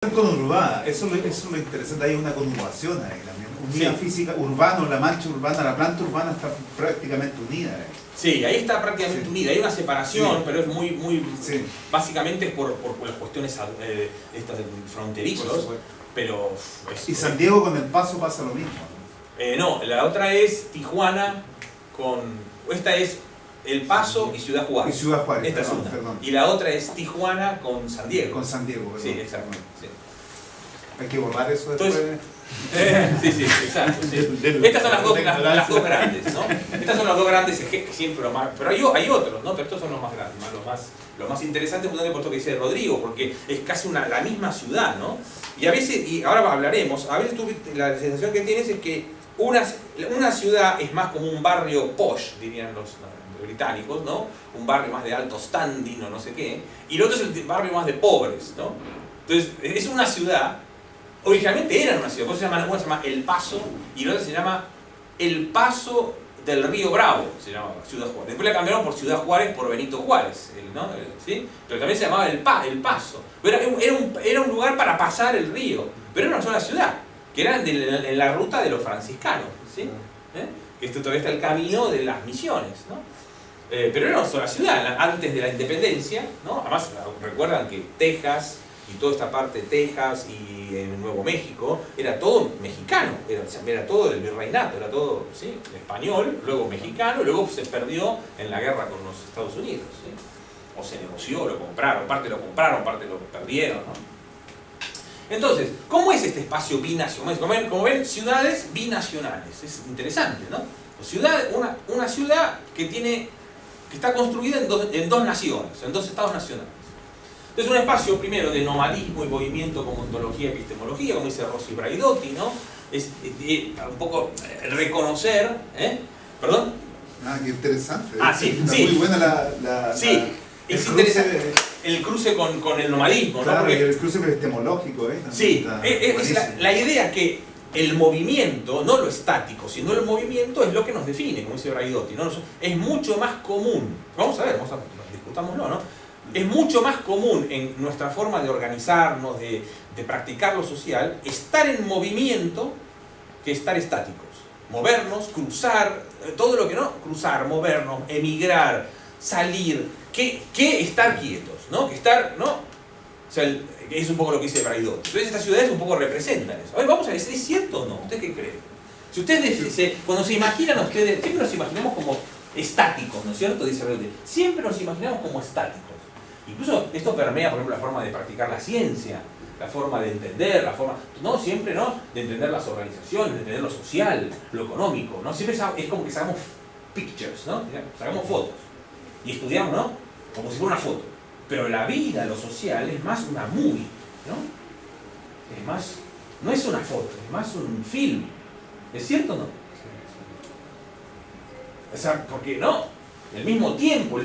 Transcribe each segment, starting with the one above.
Conurbada, eso es lo interesante, hay una conurbación ahí también. Unidad física, urbano, la mancha urbana, la planta urbana está prácticamente unida. Sí, ahí está prácticamente unida, hay una separación, pero es muy básicamente es por las cuestiones estas fronterizos, pero... y San Diego con El Paso pasa lo mismo. No, la otra es Tijuana con... Esta es El Paso y Ciudad Juárez. Y Ciudad Juárez, esta perdón, es una. perdón. Y la otra es Tijuana con San Diego. Con San Diego, perdón. Sí, exacto. Sí. Hay que borrar eso después. Sí, exacto. Sí. Estas son las dos grandes, ¿no? Estas son las dos grandes, siempre lo más... Pero hay otros, ¿no? Pero estos son los más grandes, los más interesantes, por esto que dice Rodrigo, porque es casi la misma ciudad, ¿no? Y a veces, y ahora hablaremos, a veces la sensación que tienes es que una ciudad es más como un barrio posh, dirían los británicos, ¿no? Un barrio más de alto standing o no sé qué, y el otro es el barrio más de pobres, ¿no? Entonces, es una ciudad, originalmente era una ciudad, por eso una se llama El Paso y la otra se llama El Paso del Río Bravo, se llama Ciudad Juárez. Después la cambiaron por Ciudad Juárez por Benito Juárez, ¿no? ¿Sí? Pero también se llamaba El Paso. Era un lugar para pasar el río, pero era una sola ciudad, que era en la ruta de los franciscanos, ¿sí? Que esto todavía está el camino de las misiones, ¿no? Pero era una sola ciudad, antes de la independencia, ¿no? Además, recuerdan que Texas y toda esta parte de Texas y en Nuevo México era todo mexicano, era todo del virreinato, era todo español, luego mexicano, luego se perdió en la guerra con los Estados Unidos, ¿sí? O se negoció, lo compraron, parte lo perdieron, ¿no? Entonces, ¿cómo es este espacio binacional? Como ven, ciudades binacionales, es interesante, ¿no? Una ciudad que está construida en dos naciones, en dos estados nacionales. Entonces, un espacio primero de nomadismo y movimiento como ontología y epistemología, como dice Rossi Braidotti, ¿no? Es un poco reconocer, ¿Perdón? Qué interesante. Sí. Está muy buena la es interesante el cruce con el nomadismo, claro, ¿no? Porque, y el cruce epistemológico, sí, es la idea que el movimiento, no lo estático, sino el movimiento es lo que nos define, como dice Braidotti, ¿no? Es mucho más común, discutámoslo, ¿no? Es mucho más común en nuestra forma de organizarnos, de practicar lo social, estar en movimiento que estar estáticos. Movernos, cruzar, todo lo que no, cruzar, movernos, emigrar, salir, que estar quietos, ¿no? Que estar, ¿no? O sea, es un poco lo que dice Braidotti. Entonces estas ciudades un poco representan eso. A ver, vamos a ver, ¿es cierto o no? ¿Ustedes qué creen? Si ustedes, cuando se imaginan ustedes, siempre nos imaginamos como estáticos, ¿no es cierto? Dice Braidotti. Siempre nos imaginamos como estáticos. Incluso esto permea, por ejemplo, la forma de practicar la ciencia, la forma de entender, siempre, ¿no? De entender las organizaciones, de entender lo social, lo económico, ¿no? Siempre es como que sacamos pictures, ¿no? Sacamos fotos y estudiamos, ¿no? Como si fuera una foto. Pero la vida, lo social, es más una movie, ¿no? Es más, no es una foto, es más un film. ¿Es cierto o no? O sea, porque no. El mismo tiempo,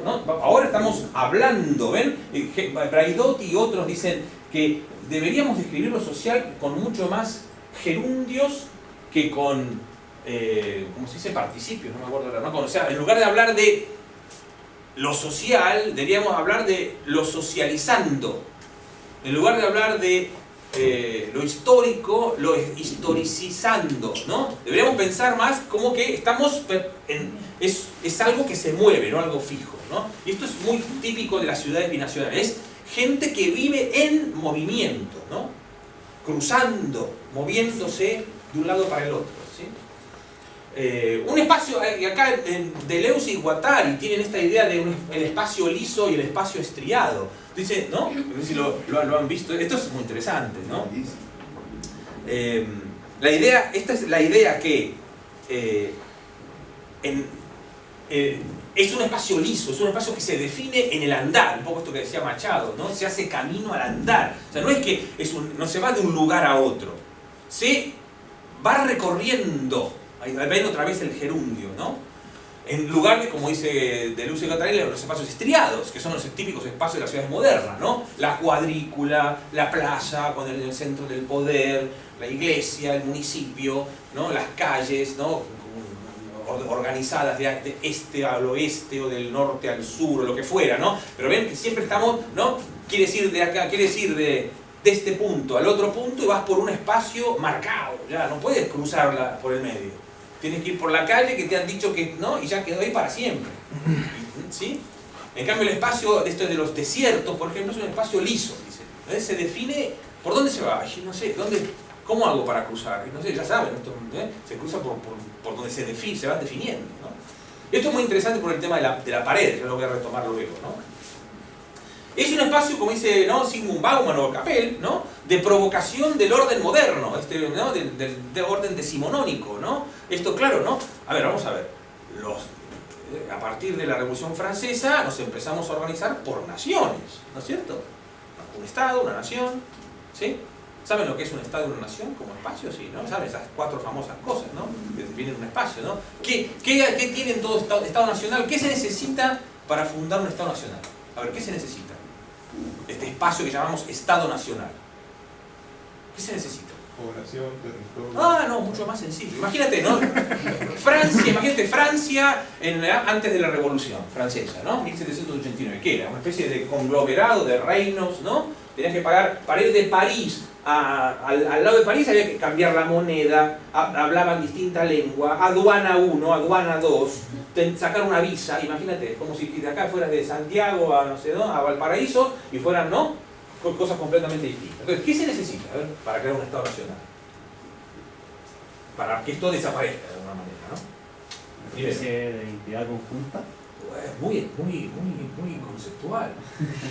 ¿no? Ahora estamos hablando, ¿ven? Braidotti y otros dicen que deberíamos describir lo social con mucho más gerundios que con, ¿cómo se dice? Participios, no me acuerdo ahora, ¿no? O sea, en lugar de hablar de lo social, deberíamos hablar de lo socializando. En lugar de hablar de lo histórico, lo historicizando, ¿no? Deberíamos pensar más como que estamos es algo que se mueve, no algo fijo, ¿no? Y esto es muy típico de las ciudades binacionales. Es gente que vive en movimiento, ¿no? Cruzando, moviéndose de un lado para el otro, ¿sí? Un espacio, acá Deleuze y Guattari tienen esta idea de el espacio liso y el espacio estriado. Dice, ¿no? No sé si lo han visto. Esto es muy interesante, ¿no? Esta es la idea que es un espacio liso, es un espacio que se define en el andar, un poco esto que decía Machado, ¿no? Se hace camino al andar. O sea, no es que no se va de un lugar a otro, se va recorriendo. Ahí ven otra vez el gerundio, ¿no? En lugar de, como dice Deleuze y Guattari, los espacios estriados, que son los típicos espacios de las ciudades modernas, ¿no? La cuadrícula, la playa con el centro del poder, la iglesia, el municipio, ¿no? Las calles, ¿no? Organizadas de este al oeste o del norte al sur o lo que fuera, ¿no? Pero ven que siempre estamos, ¿no? Quiere decir de acá, quiere decir de de este punto al otro punto y vas por un espacio marcado, ya no puedes cruzarla por el medio. Tienes que ir por la calle que te han dicho que no y ya quedó ahí para siempre. ¿Sí? En cambio el espacio de los desiertos, por ejemplo, es un espacio liso, dice. Entonces se define por dónde se va. Ay, no sé, ¿cómo hago para cruzar? No sé, ya saben, esto, se cruza por donde se van definiendo, ¿no? Esto es muy interesante por el tema de la pared, yo lo voy a retomar luego, ¿no? Es un espacio, como dice, ¿no?, Zygmunt Bauman o Capel, ¿no?, de provocación del orden moderno, ¿no?, del orden decimonónico, ¿no? Esto, claro, ¿no? A ver, vamos a ver. A partir de la Revolución Francesa nos empezamos a organizar por naciones, ¿no es cierto? Un Estado, una nación, ¿sí? ¿Saben lo que es un Estado y una nación como espacio? Sí, ¿no? ¿Saben esas 4 famosas cosas, ¿no?, que definen un espacio, ¿no? ¿Qué tienen todo Estado nacional? ¿Qué se necesita para fundar un Estado nacional? A ver, ¿qué se necesita? Este espacio que llamamos Estado Nacional. ¿Qué se necesita? Población, territorio... Ah, no, mucho más sencillo. Imagínate, ¿no? Francia antes de la Revolución Francesa, ¿no? 1789. ¿Qué era? Una especie de conglomerado de reinos, ¿no? Tenías que pagar, para ir de París al lado de París había que cambiar la moneda, hablaban distinta lengua, aduana 1, aduana 2, sacar una visa, imagínate, como si de acá fueras de Santiago a no sé dónde, a Valparaíso, y fueran, ¿no?, cosas completamente distintas. Entonces, ¿qué se necesita, a ver, para crear un Estado nacional? Para que esto desaparezca de alguna manera, ¿no? ¿Una especie de identidad conjunta? Muy conceptual.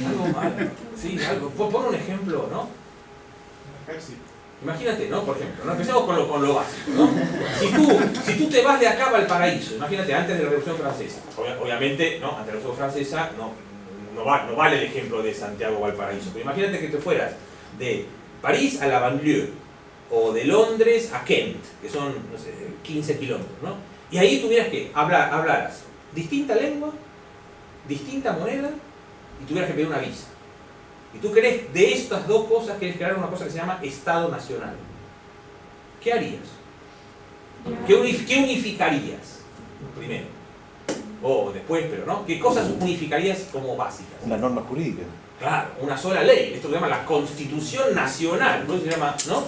Algo mal. Sí, algo. Pon un ejemplo, ¿no? Un ejército. Imagínate, ¿no? Por ejemplo, ¿no? Empecemos con lo básico, ¿no? Si tú te vas de acá a Valparaíso, imagínate, antes de la Revolución Francesa, obviamente, ¿no?, antes de la Revolución Francesa no vale el ejemplo de Santiago o Valparaíso, pero imagínate que te fueras de París a la banlieue, o de Londres a Kent, que son, no sé, 15 kilómetros, ¿no? Y ahí tuvieras que hablaras distinta lengua, distinta moneda, y tuvieras que pedir una visa. Y tú querés, de estas dos cosas, querés crear una cosa que se llama Estado Nacional. ¿Qué harías? ¿Qué unificarías? Primero. O después, pero ¿no? ¿Qué cosas unificarías como básicas? La norma jurídica. Claro, una sola ley. Esto se llama la Constitución Nacional. ¿No? Se llama, ¿no?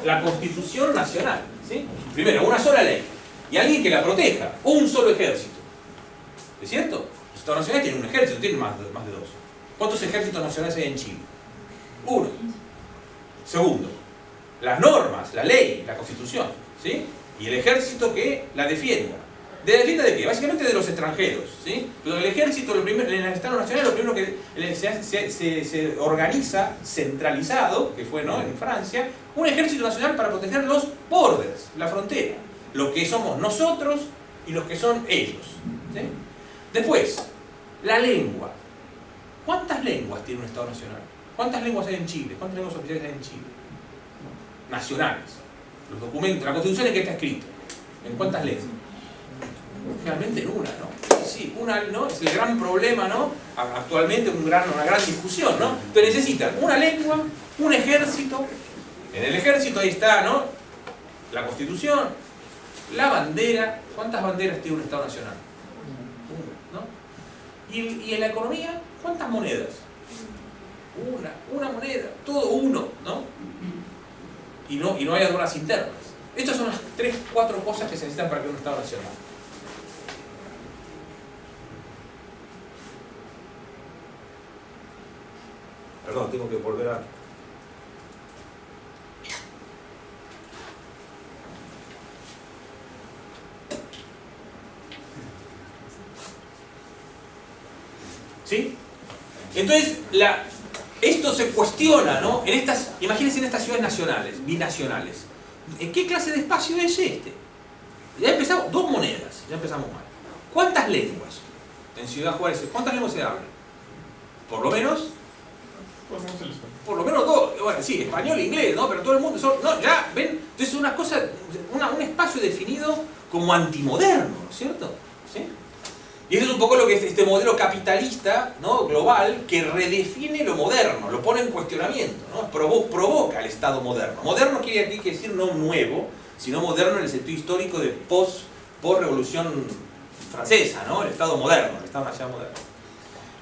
La Constitución Nacional. ¿Sí? Primero, una sola ley. Y alguien que la proteja. Un solo ejército. ¿Es cierto? Los Estados nacionales tienen un ejército, tienen más de 2. ¿Cuántos ejércitos nacionales hay en Chile? 1. Segundo, las normas, la ley, la Constitución, ¿sí? Y el ejército que la defienda. ¿De la defienda de qué? Básicamente de los extranjeros, ¿sí? Pero el ejército, en el Estado Nacional, lo primero que se organiza centralizado, que fue, ¿no?, en Francia, un ejército nacional para proteger los borders, la frontera. Lo que somos nosotros y los que son ellos, ¿sí? Después, la lengua. ¿Cuántas lenguas tiene un Estado nacional? ¿Cuántas lenguas hay en Chile? ¿Cuántas lenguas oficiales hay en Chile? Nacionales. Los documentos, la Constitución en que está escrito. ¿En cuántas lenguas? Realmente en una, ¿no? Sí, una, ¿no? Es el gran problema, ¿no? Actualmente una gran discusión, ¿no? Entonces necesitan una lengua, un ejército. En el ejército ahí está, ¿no?, la Constitución, la bandera. ¿Cuántas banderas tiene un Estado nacional? Una, ¿no? Y en la economía, ¿cuántas monedas? Una moneda, todo uno, ¿no? Y no hay aduanas internas. Estas son las 3, 4 cosas que se necesitan para crear un Estado nacional. Perdón, tengo que volver a... ¿Sí? Entonces, esto se cuestiona, ¿no? Imagínense en estas ciudades nacionales, binacionales. ¿En qué clase de espacio es este? Ya empezamos, 2 monedas, ya empezamos mal. ¿Cuántas lenguas? En Ciudad Juárez, ¿cuántas lenguas se hablan? Por lo menos... Por lo menos 2, bueno, sí, español e inglés, ¿no? Pero todo el mundo, no, ya, ven, entonces una cosa, un espacio definido como antimoderno, ¿no es cierto? ¿Sí? Y eso es un poco lo que es este modelo capitalista, ¿no?, global, que redefine lo moderno, lo pone en cuestionamiento, ¿no? Provoca el Estado moderno. Moderno quiere decir no nuevo, sino moderno en el sentido histórico de post-revolución francesa, ¿no? El Estado moderno, el Estado nacional moderno.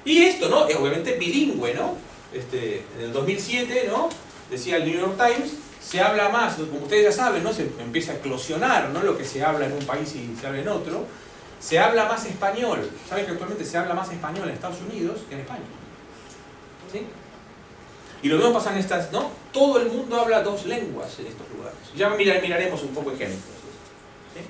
Y esto, ¿no?, es obviamente bilingüe, ¿no? En el 2007, ¿no? Decía el New York Times, se habla más, como ustedes ya saben, ¿no? Se empieza a eclosionar, ¿no? Lo que se habla en un país y se habla en otro. Se habla más español. ¿Saben que actualmente se habla más español en Estados Unidos que en España? ¿Sí? Y lo mismo pasa en estas, ¿no? Todo el mundo habla dos lenguas en estos lugares. Ya miraremos un poco ejemplos. ¿Sí?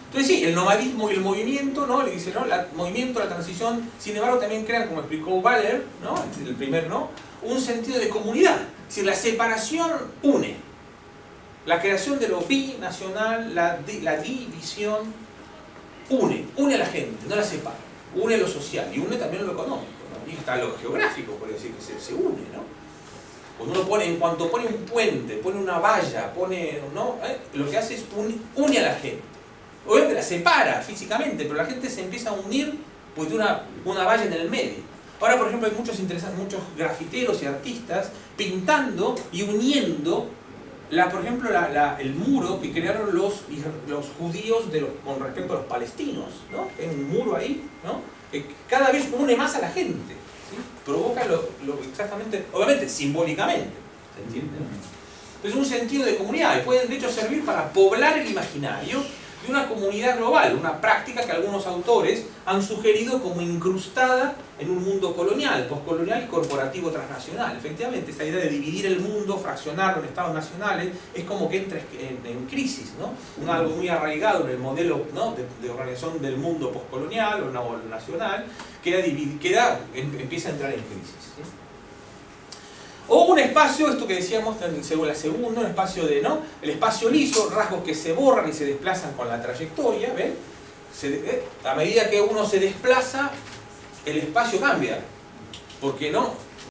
Entonces sí, el nomadismo y el movimiento, ¿no? Le dice, ¿no? El movimiento, la transición, sin embargo, también crean, como explicó Waller, ¿no? El primer, ¿no? Un sentido de comunidad. Es decir, la separación une. La creación de lo binacional, la división, une a la gente, no la separa. Une lo social y une también lo económico, ¿no? Y está lo geográfico, por decir que se une, ¿no? Cuando uno en cuanto pone un puente, pone una valla, ¿no? Lo que hace es une a la gente. Obviamente la separa físicamente, pero la gente se empieza a unir pues de una valla en el medio. Ahora, por ejemplo, hay muchos grafiteros y artistas pintando y uniendo, por ejemplo, el muro que crearon los judíos con respecto a los palestinos, ¿no? Hay un muro ahí, ¿no? Que cada vez une más a la gente, ¿sí? Provoca lo exactamente, obviamente, simbólicamente, ¿se entiende? Entonces, un sentido de comunidad, y puede de hecho servir para poblar el imaginario de una comunidad global, una práctica que algunos autores han sugerido como incrustada en un mundo colonial, postcolonial y corporativo transnacional. Efectivamente, esta idea de dividir el mundo, fraccionarlo en estados nacionales, es como que entra en crisis, ¿no? Algo muy arraigado en el modelo, ¿no? de organización del mundo postcolonial o nacional, empieza a entrar en crisis, ¿sí? O un espacio, esto que decíamos en la segunda, un espacio ¿no? El espacio liso, rasgos que se borran y se desplazan con la trayectoria, ¿ven? A medida que uno se desplaza, el espacio cambia. Porque no,